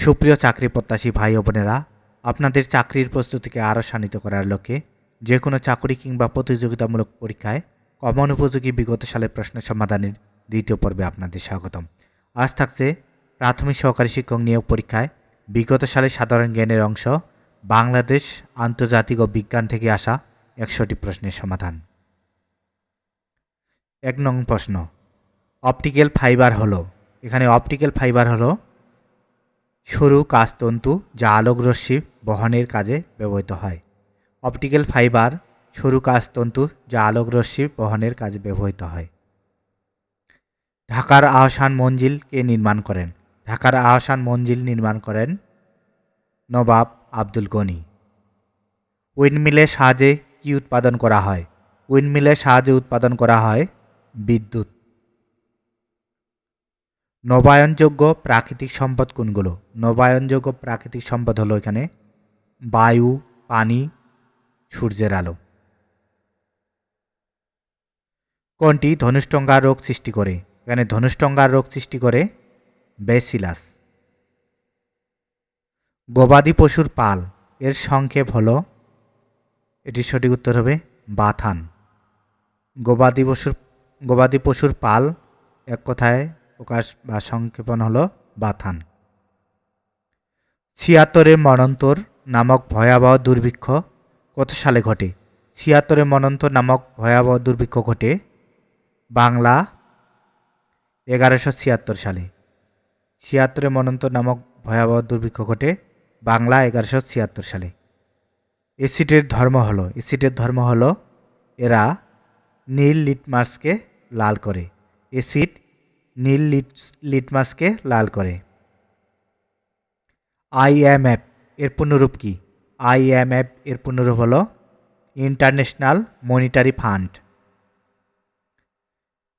সুপ্রিয় চাকরি প্রত্যাশী ভাই ও বোনেরা, আপনাদের চাকরির প্রস্তুতিকে আরও শানিত করার লক্ষ্যে যে কোনো চাকরি কিংবা প্রতিযোগিতামূলক পরীক্ষায় কমন উপযোগী বিগত সালের প্রশ্ন সমাধানের দ্বিতীয় পর্বে আপনাদের স্বাগতম। আজ থাকছে প্রাথমিক সহকারী শিক্ষক নিয়োগ পরীক্ষায় বিগত সালের সাধারণ জ্ঞানের অংশ বাংলাদেশ, আন্তর্জাতিক ও বিজ্ঞান থেকে আসা 100টি প্রশ্নের সমাধান। 1 নং প্রশ্ন, অপটিক্যাল ফাইবার হলো, এখানে অপটিক্যাল ফাইবার হলো সরু কাঁচতন্তু যা আলোকরশ্মি বহনের কাজে ব্যবহৃত হয়। অপটিক্যাল ফাইবার সরু কাঁচতন্তু যা আলোকরশ্মি বহনের কাজে ব্যবহৃত হয়। ঢাকার আহসান মঞ্জিল কে নির্মাণ করেন? ঢাকার আহসান মঞ্জিল নির্মাণ করেন নবাব আব্দুল গনি। উইন্ডমিলের সাহায্যে কি উৎপাদন করা হয়? উইন্ডমিলের সাহায্যে উৎপাদন করা হয় বিদ্যুৎ। নবায়নযোগ্য প্রাকৃতিক সম্পদ কোনগুলো? নবায়নযোগ্য প্রাকৃতিক সম্পদ হলো এখানে বায়ু, পানি, সূর্যের আলো। কোনটি ধনুষ্টঙ্গার রোগ সৃষ্টি করে? এখানে ধনুষ্টঙ্গার রোগ সৃষ্টি করে ব্যাসিলাস। গবাদি পশুর পাল এর সংক্ষেপ হলো, এটির সঠিক উত্তর হবে বাথান। গবাদি পশুর পাল এক কথায় প্রকাশ বা সংক্ষেপণ হলো বাথান। ৭৬ মন্বন্তর নামক ভয়াবহ দুর্ভিক্ষ কত সালে ঘটে? ৭৬ মন্বন্তর নামক ভয়াবহ দুর্ভিক্ষ ঘটে বাংলা 1176 সালে। ৭৬ মন্বন্তর নামক ভয়াবহ দুর্ভিক্ষ ঘটে বাংলা 1176 সালে। এসিডের ধর্ম হলো এরা নীল লিটমাসকে লাল করে। এসিড নীল লিটমাসকে লাল করে। IMF এর পূর্ণরূপ কি? IMF এর পূর্ণরূপ হলো ইন্টারন্যাশনাল মনিটারি ফান্ড।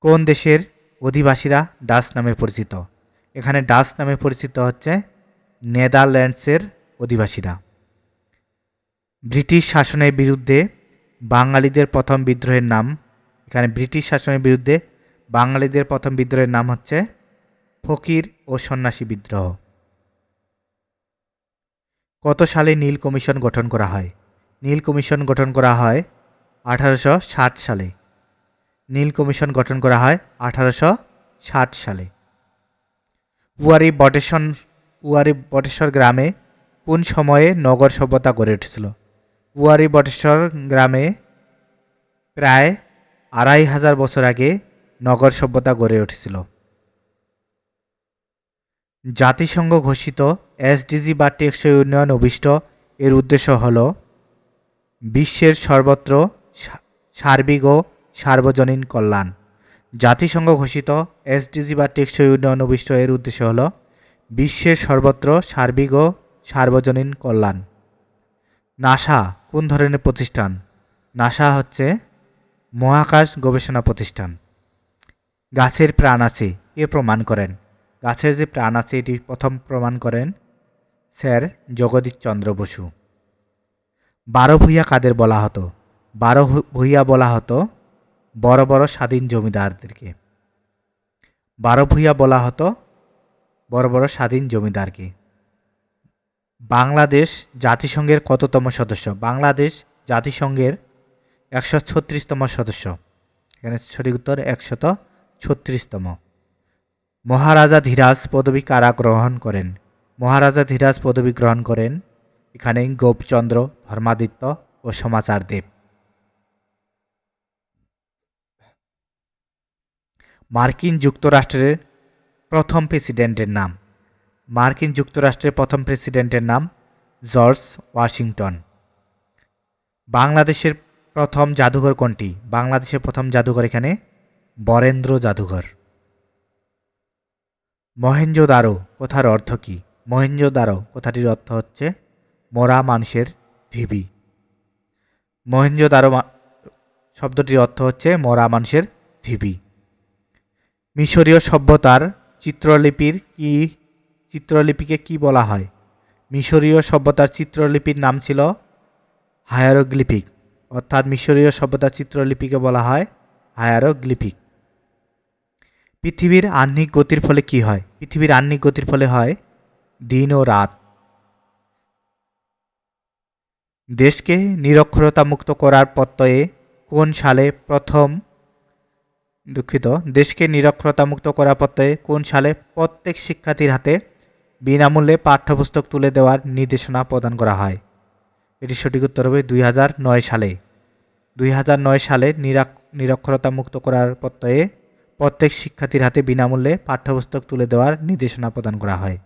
কোন দেশের অধিবাসীরা ডাচ নামে পরিচিত? এখানে ডাচ নামে পরিচিত হচ্ছে নেদারল্যান্ডসের অধিবাসীরা। ব্রিটিশ শাসনের বিরুদ্ধে বাঙালিদের প্রথম বিদ্রোহের নাম? এখানে ব্রিটিশ শাসনের বিরুদ্ধে বাঙালিদের প্রথম বিদ্রোহের নাম হচ্ছে ফকির ও সন্ন্যাসী বিদ্রোহ। কত সালে নীল কমিশন গঠন করা হয়? নীল কমিশন গঠন করা হয় 1860 সালে। নীল কমিশন গঠন করা হয় 1860 সালে। উয়ারি বটেশ্বর গ্রামে কোন সময়ে নগর সভ্যতা গড়ে উঠেছিল? উয়ারি বটেশ্বর গ্রামে প্রায় 2500 বছর আগে নগর সভ্যতা গড়ে উঠেছিল। জাতিসংঘ ঘোষিত SDG বা টেকসই উন্নয়ন অভিষ্ট এর উদ্দেশ্য হল বিশ্বের সর্বত্র সার্বিক ও সার্বজনীন কল্যাণ। জাতিসংঘ ঘোষিত SDG বা টেকসই উন্নয়ন অভিষ্ট এর উদ্দেশ্য হল বিশ্বের সর্বত্র সার্বিক ও সার্বজনীন কল্যাণ। নাসা কোন ধরনের প্রতিষ্ঠান? নাসা হচ্ছে মহাকাশ গবেষণা প্রতিষ্ঠান। গাছের প্রাণ আছে কে প্রমাণ করেন? গাছের যে প্রাণ আছে এটি প্রথম প্রমাণ করেন স্যার জগদীশ চন্দ্র বসু। 12 ভূঁইয়া কাদের বলা হতো? 12 ভূঁইয়া বলা হতো বড় বড় স্বাধীন জমিদারদেরকে। 12 ভূঁইয়া বলা হতো বড় বড় স্বাধীন জমিদারকে। বাংলাদেশ জাতিসংঘের কততম সদস্য? বাংলাদেশ জাতিসংঘের 136তম সদস্য। এখানে সঠিক উত্তর 136তম। মহারাজা ধীরাজ পদবী কারা গ্রহণ করেন? মহারাজা ধীরাজ পদবী গ্রহণ করেন এখানে গোপচন্দ্র, ধর্মাদিত্য ও সমাচার দেব। মার্কিন যুক্তরাষ্ট্রের প্রথম প্রেসিডেন্টের নাম? মার্কিন যুক্তরাষ্ট্রের প্রথম প্রেসিডেন্টের নাম জর্জ ওয়াশিংটন। বাংলাদেশের প্রথম জাদুঘর কোনটি? বাংলাদেশের প্রথম জাদুঘর এখানে বরেন্দ্র জাদুঘর। মহেঞ্জোদারো কথার অর্থ কী? মহেঞ্জোদারো কথাটির অর্থ হচ্ছে মরা মানুষের ঢিবি। মহেঞ্জোদারো শব্দটির অর্থ হচ্ছে মরা মানুষের ঢিবি। মিশরীয় সভ্যতার চিত্রলিপিকে কি বলা হয়? মিশরীয় সভ্যতার চিত্রলিপির নাম ছিল হায়ারোগ্লিফিক, অর্থাৎ মিশরীয় সভ্যতার চিত্রলিপিকে বলা হয় হায়ারোগ্লিফিক। পৃথিবীর আহ্নিক গতির ফলে কি হয়? পৃথিবীর আহ্নিক গতির ফলে হয় দিন ও রাত। দেশকে নিরক্ষরতা মুক্ত করার প্রত্যয়ে কোন সালে প্রথম দেশকে নিরক্ষরতা মুক্ত করার প্রত্যয়ে কোন সালে প্রত্যেক শিক্ষার্থীর হাতে বিনামূল্যে পাঠ্যপুস্তক তুলে দেওয়ার নির্দেশনা প্রদান করা হয়? এটি সঠিক উত্তর হবে 2009 সালে। 2009 সালে নিরক্ষরতা মুক্ত করার প্রত্যয়ে প্রত্যেক শিক্ষার্থীর হাতে বিনামূল্যে পাঠ্যপুস্তক তুলে দেওয়ার নির্দেশনা প্রদান করা হয়।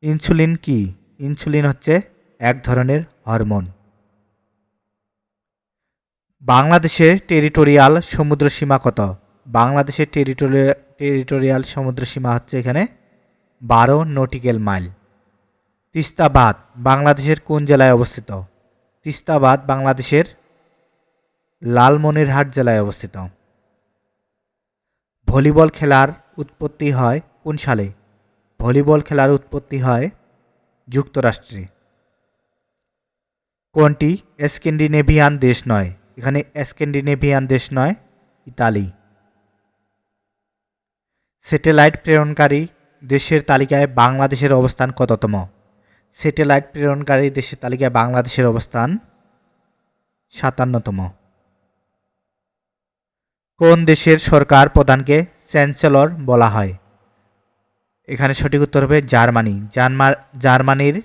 ইনসুলিন কি? ইনসুলিন হচ্ছে এক ধরনের হরমোন। বাংলাদেশের টেরিটোরিয়াল সমুদ্রসীমা কত? বাংলাদেশের টেরিটোরিয়াল সমুদ্রসীমা হচ্ছে এখানে 12 নটিক্যাল মাইল। তিস্তা বাঁধ বাংলাদেশের কোন জেলায় অবস্থিত? তিস্তা বাঁধ বাংলাদেশের লালমনিরহাট জেলায় অবস্থিত। ভলিবল খেলার উৎপত্তি হয় কোন সালে? ভলিবল খেলার উৎপত্তি হয় যুক্তরাষ্ট্রে। কোনটি স্ক্যান্ডিনেভিয়ান দেশ নয়? এখানে স্ক্যান্ডিনেভিয়ান দেশ নয়, ইতালি। স্যাটেলাইট প্রেরণকারী দেশের তালিকায় বাংলাদেশের অবস্থান কততম? স্যাটেলাইট প্রেরণকারী দেশের তালিকায় বাংলাদেশের অবস্থান 57তম। কোন দেশের সরকার প্রধানকে চ্যান্সেলর বলা হয়? এখানে সঠিক উত্তর হবে জার্মানি। জার্মানির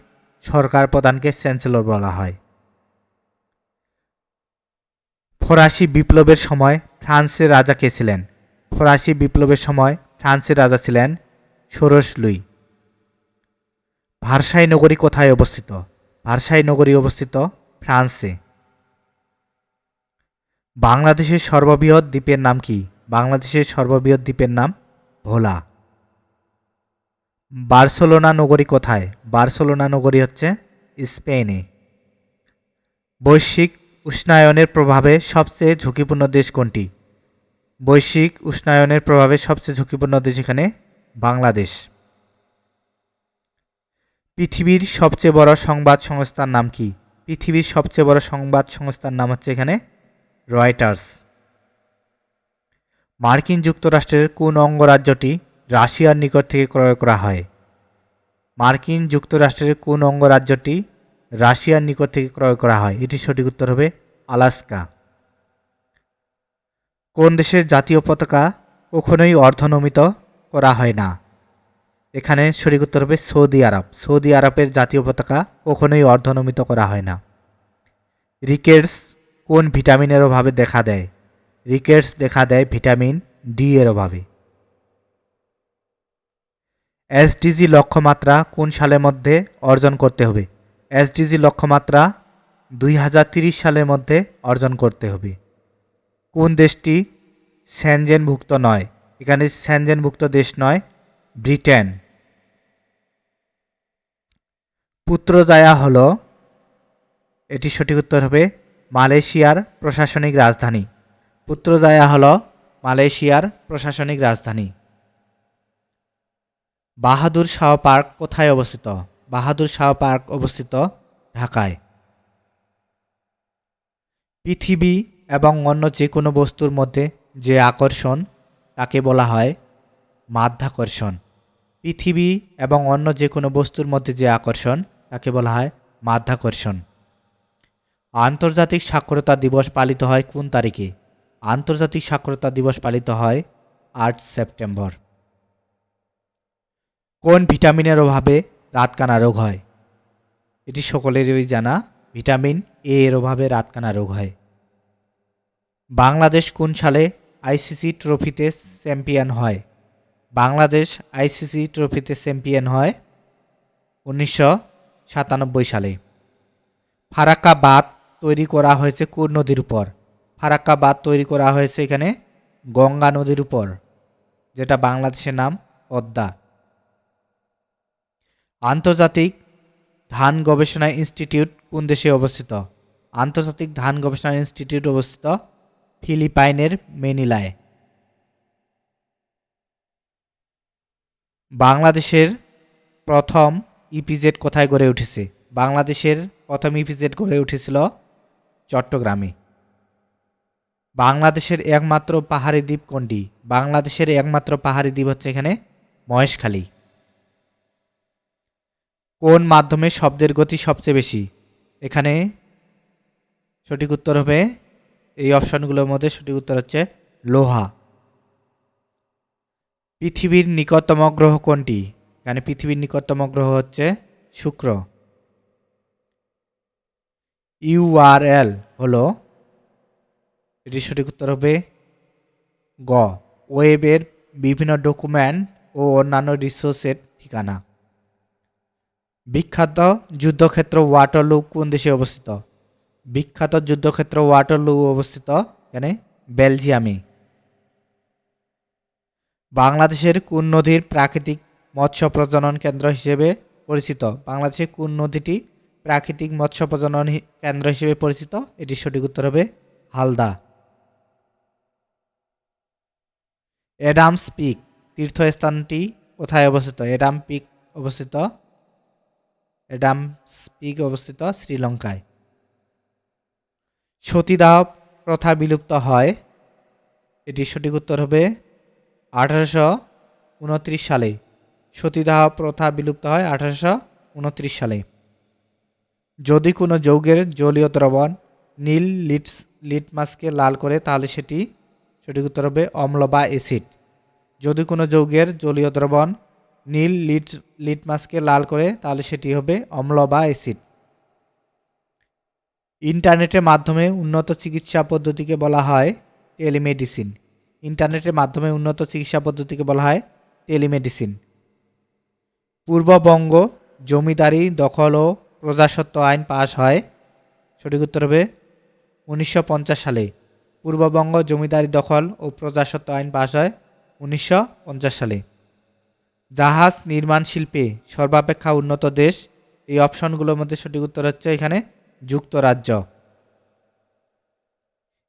সরকার প্রধানকে চ্যান্সেলর বলা হয়। ফরাসি বিপ্লবের সময় ফ্রান্সের রাজা কে ছিলেন? ফরাসি বিপ্লবের সময় ফ্রান্সের রাজা ছিলেন ষোড়শ লুই। ভার্সাই নগরী কোথায় অবস্থিত? ভার্সাই নগরী অবস্থিত ফ্রান্সে। বাংলাদেশের সর্ববৃহৎ দ্বীপের নাম কি? বাংলাদেশের সর্ববৃহৎ দ্বীপের নাম ভোলা। বার্সেলোনা নগরী কোথায়? বার্সেলোনা নগরী হচ্ছে স্পেনে। বৈশ্বিক উষ্ণায়নের প্রভাবে সবচেয়ে ঝুঁকিপূর্ণ দেশ কোনটি? বৈশ্বিক উষ্ণায়নের প্রভাবে সবচেয়ে ঝুঁকিপূর্ণ দেশ এখানে বাংলাদেশ। পৃথিবীর সবচেয়ে বড় সংবাদ সংস্থার নাম কি? পৃথিবীর সবচেয়ে বড় সংবাদ সংস্থার নাম হচ্ছে এখানে রয়টার্স। মার্কিন যুক্তরাষ্ট্রের কোন অঙ্গরাজ্যটি রাশিয়ার নিকট থেকে ক্রয় করা হয়? মার্কিন যুক্তরাষ্ট্রের কোন অঙ্গরাজ্যটি রাশিয়ার নিকট থেকে ক্রয় করা হয়? এটি সঠিক উত্তর হবে আলাস্কা। কোন দেশের জাতীয় পতাকা কখনোই অর্ধনমিত করা হয় না? এখানে সঠিক উত্তর হবে সৌদি আরব। সৌদি আরবের জাতীয় পতাকা কখনোই অর্ধনমিত করা হয় না। রিকেটস কোন ভিটামিনের অভাবে দেখা দেয়? রিকেটস দেখা দেয় ভিটামিন ডি এর অভাবে। এসডিজি লক্ষ্যমাত্রা কোন সালের মধ্যে অর্জন করতে হবে? এসডিজি লক্ষ্যমাত্রা 2030 সালের মধ্যে অর্জন করতে হবে। কোন দেশটি সেনজেনভুক্ত নয়? এখানে সেনজেনভুক্ত দেশ নয়, ব্রিটেন। পুত্রজায়া হল, এটি সঠিক উত্তর হবে মালয়েশিয়ার প্রশাসনিক রাজধানী। পুত্রজায়া হল মালয়েশিয়ার প্রশাসনিক রাজধানী। বাহাদুর শাহ পার্ক কোথায় অবস্থিত? বাহাদুর শাহ পার্ক অবস্থিত ঢাকায়। পৃথিবী এবং অন্য যে কোনো বস্তুর মধ্যে যে আকর্ষণ তাকে বলা হয় মাধ্যাকর্ষণ। পৃথিবী এবং অন্য যে কোনো বস্তুর মধ্যে যে আকর্ষণ তাকে বলা হয় মাধ্যাকর্ষণ। আন্তর্জাতিক সাক্ষরতা দিবস পালিত হয় কোন তারিখে? আন্তর্জাতিক সাক্ষরতা দিবস পালিত হয় 8 সেপ্টেম্বর। কোন ভিটামিনের অভাবে রাতকানা রোগ হয়? এটি সকলেরই জানা, ভিটামিন এ এর অভাবে রাতকানা রোগ হয়। বাংলাদেশ কোন সালে আইসিসি ট্রফিতে চ্যাম্পিয়ন হয়? বাংলাদেশ আইসিসি ট্রফিতে চ্যাম্পিয়ন হয় 1997 সালে। ফারাক্কা বাঁধ তৈরি করা হয়েছে কোন নদীর উপর? ফারাক্কা বাঁধ তৈরি করা হয়েছে এখানে গঙ্গা নদীর উপর, যেটা বাংলাদেশের নাম পদ্মা। আন্তর্জাতিক ধান গবেষণা ইনস্টিটিউট কোন দেশে অবস্থিত? আন্তর্জাতিক ধান গবেষণা ইনস্টিটিউট অবস্থিত ফিলিপাইনের ম্যানিলায়। বাংলাদেশের প্রথম ইপিজেড কোথায় গড়ে উঠেছে? বাংলাদেশের প্রথম ইপিজেড গড়ে উঠেছিল চট্টগ্রামে। বাংলাদেশের একমাত্র পাহাড়ি দ্বীপ কোনটি? বাংলাদেশের একমাত্র পাহাড়ি দ্বীপ হচ্ছে এখানে মহেশখালী। কোন মাধ্যমে শব্দের গতি সবচেয়ে বেশি? এখানে সঠিক উত্তর হবে, এই অপশনগুলোর মধ্যে সঠিক উত্তর হচ্ছে লোহা। পৃথিবীর নিকটতম গ্রহ কোনটি? এখানে পৃথিবীর নিকটতম গ্রহ হচ্ছে শুক্র। ইউআরএল হলো, এটি সঠিক উত্তর হবে গ, ওয়েবের বিভিন্ন ডকুমেন্ট ও অন্যান্য রিসোর্সের ঠিকানা। বিখ্যাত যুদ্ধক্ষেত্র ওয়াটারলু কোন দেশে অবস্থিত? বিখ্যাত যুদ্ধক্ষেত্র ওয়াটারলু অবস্থিত এখানে বেলজিয়ামে। বাংলাদেশের কোন নদীর প্রাকৃতিক মৎস্য প্রজনন কেন্দ্র হিসেবে পরিচিত? বাংলাদেশের কোন নদীটি প্রাকৃতিক মৎস্য প্রজনন কেন্দ্র হিসেবে পরিচিত? এটি সঠিক উত্তর হবে হালদা। অ্যাডামস পিক তীর্থস্থানটি কোথায় অবস্থিত? অ্যাডামস পিক অবস্থিত শ্রীলঙ্কায়। সতীদাহ প্রথা বিলুপ্ত হয়, এটি সঠিক উত্তর হবে 1829 সালে। সতীদাহ প্রথা বিলুপ্ত হয় 1829 সালে। যদি কোনো যৌগের জলীয় দ্রবণ নীল লিটমাসকে লাল করে তাহলে সেটি সঠিক উত্তর হবে অম্ল বা অ্যাসিড। যদি কোনো যৌগের জলীয় দ্রবণ নীল লিটমাসকে লাল করে তাহলে সেটি হবে অম্ল বা অ্যাসিড। ইন্টারনেটের মাধ্যমে উন্নত চিকিৎসা পদ্ধতিকে বলা হয় টেলিমেডিসিন। ইন্টারনেটের মাধ্যমে উন্নত চিকিৎসা পদ্ধতিকে বলা হয় টেলিমেডিসিন। পূর্ববঙ্গ জমিদারি দখল ও প্রজাস্বত্ব আইন পাশ হয়, সঠিক উত্তর হবে 1950 সালে। পূর্ববঙ্গ জমিদারি দখল ও প্রজাস্বত্ব আইন পাশ হয় 1950 সালে। জাহাজ নির্মাণ শিল্পে সর্বাপেক্ষা উন্নত দেশ? এই অপশনগুলোর মধ্যে সঠিক উত্তর হচ্ছে এখানে যুক্তরাজ্য।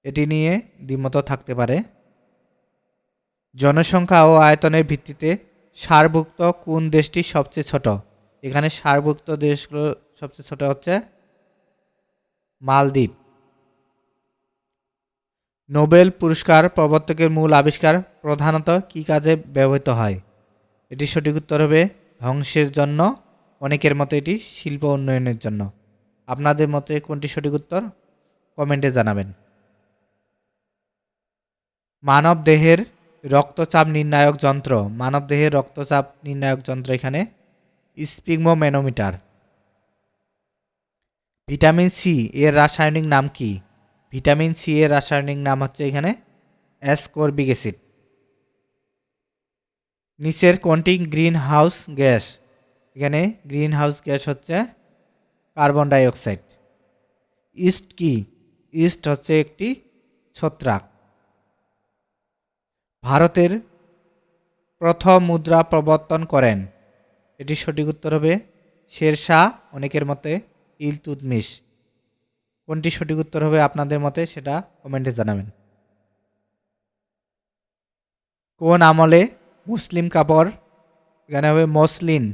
এটি নিয়ে দ্বিমত থাকতে পারে। জনসংখ্যা ও আয়তনের ভিত্তিতে সারভুক্ত কোন দেশটি সবচেয়ে ছোট? এখানে সারভুক্ত দেশগুলো সবচেয়ে ছোট হচ্ছে মালদ্বীপ। নোবেল পুরস্কার প্রবর্তকের মূল আবিষ্কার প্রধানত কী কাজে ব্যবহৃত হয়? এটি সঠিক উত্তর হবে ধ্বংসের জন্য, অনেকের মতে এটি শিল্প উন্নয়নের জন্য। আপনাদের মতে কোনটি সঠিক উত্তর কমেন্টে জানাবেন। মানবদেহের রক্তচাপ নির্ণায়ক যন্ত্র, মানবদেহের রক্তচাপ নির্ণায়ক যন্ত্র এখানে স্পিগমোম্যানোমিটার। ভিটামিন সি এর রাসায়নিক নাম কি? ভিটামিন সি এর রাসায়নিক নাম হচ্ছে এখানে অ্যাসকর্বিক অ্যাসিড। নিচের কোনটি গ্রিন হাউস গ্যাস? এখানে গ্রিন হাউস গ্যাস হচ্ছে কার্বন ডাই অক্সাইড। ইস্ট কি? ইস্ট হচ্ছে একটি ছত্রাক। ভারতের প্রথম মুদ্রা প্রবর্তন করেন? এটি সঠিক উত্তর হবে শেরশাহ, অনেকের মতে ইলতুৎমিশ। কোনটি সঠিক উত্তর হবে আপনাদের মতে সেটা কমেন্টে জানাবেন। কোন আমলে মুসলিম কাপড়, এখানে হবে মসলিন,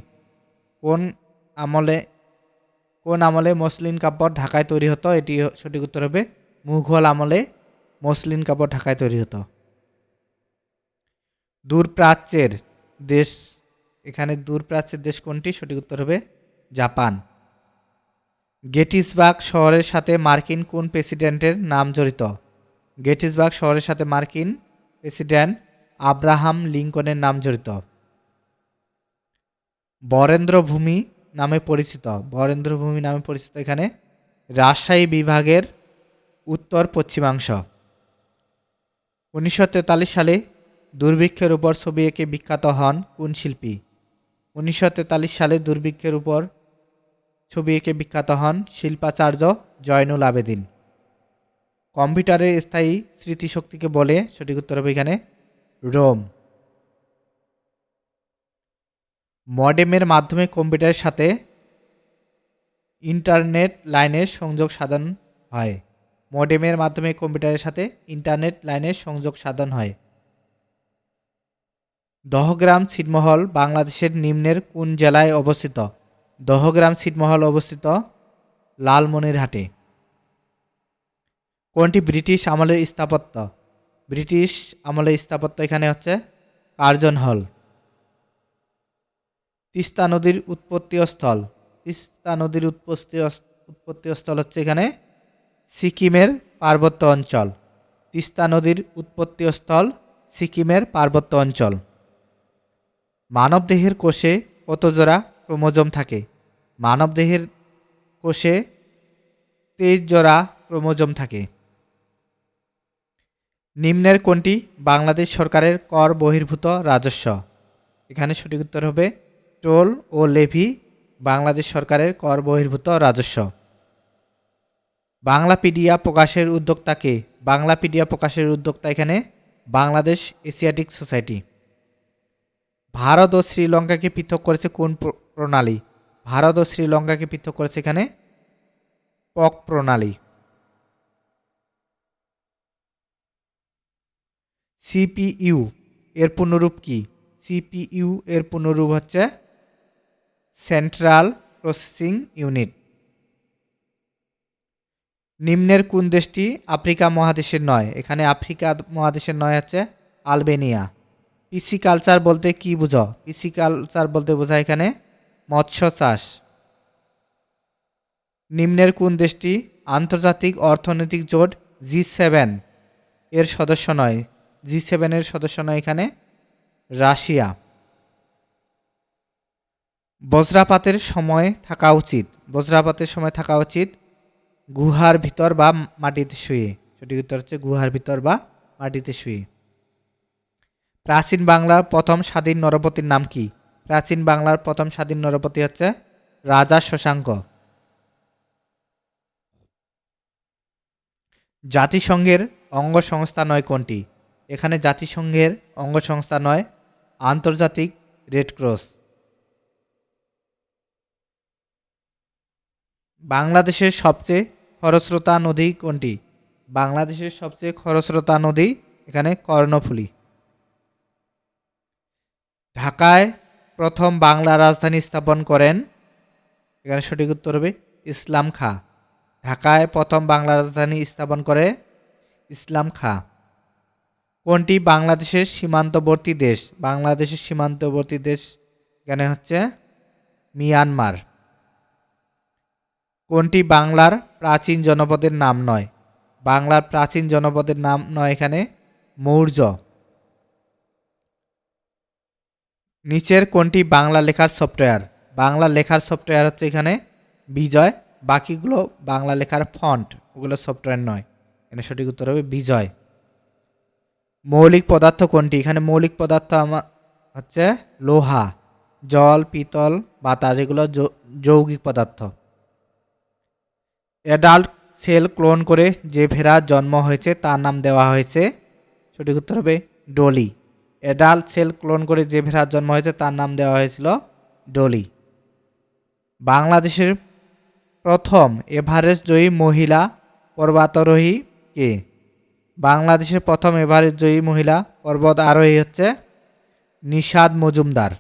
কোন আমলে মসলিন কাপড় ঢাকায় তৈরি হতো? এটি সঠিক উত্তর হবে মুঘল আমলে মসলিন কাপড় ঢাকায় তৈরি হতো। দূরপ্রাচ্যের দেশ, এখানে দূরপ্রাচ্যের দেশ কোনটি? সঠিক উত্তর হবে জাপান। গেটিসবার্গ শহরের সাথে মার্কিন কোন প্রেসিডেন্টের নাম জড়িত? গেটিসবার্গ শহরের সাথে মার্কিন প্রেসিডেন্ট আব্রাহাম লিঙ্কনের নাম জড়িত। বরেন্দ্রভূমি নামে পরিচিত, বরেন্দ্রভূমি নামে পরিচিত এখানে রাজশাহী বিভাগের উত্তর পশ্চিমাংশ। 1943 সালে দুর্ভিক্ষের উপর ছবি এঁকে বিখ্যাত হন কোন শিল্পী? 1943 সালে দুর্ভিক্ষের উপর ছবি এঁকে বিখ্যাত হন শিল্পাচার্য জয়নুল আবেদিন। কম্পিউটারের স্থায়ী স্মৃতিশক্তিকে বলে? সঠিক উত্তর হবে এখানে রোম। মডেমের মাধ্যমে কম্পিউটারের সাথে ইন্টারনেট লাইনের সংযোগ সাধন হয়। মডেমের মাধ্যমে কম্পিউটারের সাথে ইন্টারনেট লাইনের সংযোগ সাধন হয়। দহগ্রাম ছিটমহল বাংলাদেশের নিম্নের কোন জেলায় অবস্থিত? দহগ্রাম ছিটমহল অবস্থিত লালমনিরহাটে। কোনটি ব্রিটিশ আমলের স্থাপত্য? ব্রিটিশ আমলের স্থাপত্য এখানে হচ্ছে কার্জন হল। তিস্তা নদীর উৎপত্তি স্থল, তিস্তা নদীর উৎপত্তি স্থল হচ্ছে এখানে সিকিমের পার্বত্য অঞ্চল। তিস্তা নদীর উৎপত্তি স্থল সিকিমের পার্বত্য অঞ্চল। মানবদেহের কোষে কত জোড়া ক্রোমোজোম থাকে? মানবদেহের কোষে 23 জোড়া ক্রোমোজোম থাকে। নিম্নের কোনটি বাংলাদেশ সরকারের কর বহির্ভূত রাজস্ব? এখানে সঠিক উত্তর হবে টোল ও লেভি বাংলাদেশ সরকারের কর বহির্ভূত রাজস্ব। বাংলাপিডিয়া প্রকাশের উদ্যোক্তা কে? বাংলাপিডিয়া প্রকাশের উদ্যোক্তা এখানে বাংলাদেশ এশিয়াটিক সোসাইটি। ভারত ও শ্রীলঙ্কাকে পৃথক করেছে কোন প্রণালী? ভারত ও শ্রীলঙ্কাকে পৃথক করেছে এখানে পক প্রণালী। সিপিইউ এর পূর্ণরূপ কি? সিপিইউ এর পূর্ণরূপ হচ্ছে সেন্ট্রাল প্রসেসিং ইউনিট। নিম্নের কোন দেশটি আফ্রিকা মহাদেশের নয়? এখানে আফ্রিকা মহাদেশের নয় হচ্ছে আলবেনিয়া। পিসিকালচার বলতে কি বুঝো? পিসিকালচার বলতে বোঝায় এখানে মৎস্য চাষ। নিম্নের কোন দেশটি আন্তর্জাতিক অর্থনৈতিক জোট G7 এর সদস্য নয়? G7 এর সদস্য নয় এখানে রাশিয়া। বজ্রাপাতের সময় থাকা উচিত? বজ্রাপাতের সময় থাকা উচিত গুহার ভিতর বা মাটিতে শুয়ে। সঠিক উত্তর হচ্ছে গুহার ভিতর বা মাটিতে শুয়ে। প্রাচীন বাংলার প্রথম স্বাধীন নরপতির নাম কি? প্রাচীন বাংলার প্রথম স্বাধীন নরপতি হচ্ছে রাজা শশাঙ্ক। জাতিসংঘের অঙ্গ সংস্থা নয় কোনটি? এখানে জাতিসংঘের অঙ্গ সংস্থা নয় আন্তর্জাতিক রেড ক্রস। বাংলাদেশের সবচেয়ে খরস্রোতা নদী কোনটি? বাংলাদেশের সবচেয়ে খরস্রোতা নদী এখানে কর্ণফুলী। ঢাকায় প্রথম বাংলা রাজধানী স্থাপন করেন? এখানে সঠিক উত্তর হবে ইসলাম খাঁ। ঢাকায় প্রথম বাংলা রাজধানী স্থাপন করে ইসলাম খাঁ। কোনটি বাংলাদেশের সীমান্তবর্তী দেশ? বাংলাদেশের সীমান্তবর্তী দেশ এখানে হচ্ছে মিয়ানমার। কোনটি বাংলার প্রাচীন জনপদের নাম নয়? বাংলার প্রাচীন জনপদের নাম নয় এখানে মৌর্য। নিচের কোনটি বাংলা লেখার সফটওয়্যার? বাংলা লেখার সফটওয়্যার হচ্ছে এখানে বিজয়। বাকিগুলো বাংলা লেখার ফন্ট, ওগুলো সফটওয়্যার নয়। এখানে সঠিক উত্তর হবে বিজয়। মৌলিক পদার্থ কোনটি? এখানে মৌলিক পদার্থ আমার হচ্ছে লোহা, জল, পিতল, বাতাস, এগুলো যৌগিক পদার্থ। অ্যাডাল্ট সেল ক্লোন করে যে ভেড়ার জন্ম হয়েছে তার নাম দেওয়া হয়েছে? সঠিক উত্তর হবে ডলি। অ্যাডাল্ট সেল ক্লোন করে যে ভেড়ার জন্ম হয়েছে তার নাম দেওয়া হয়েছিল ডলি। বাংলাদেশের প্রথম এভারেস্ট জয়ী মহিলা পর্বতারোহী কে? বাংলাদেশের প্রথম এভারেস্ট জয়ী মহিলা পর্বত আরোহী হচ্ছে নিশাদ মজুমদার।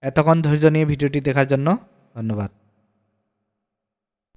এতক্ষণ ধৈর্য নিয়ে ভিডিওটি দেখার জন্য ধন্যবাদ।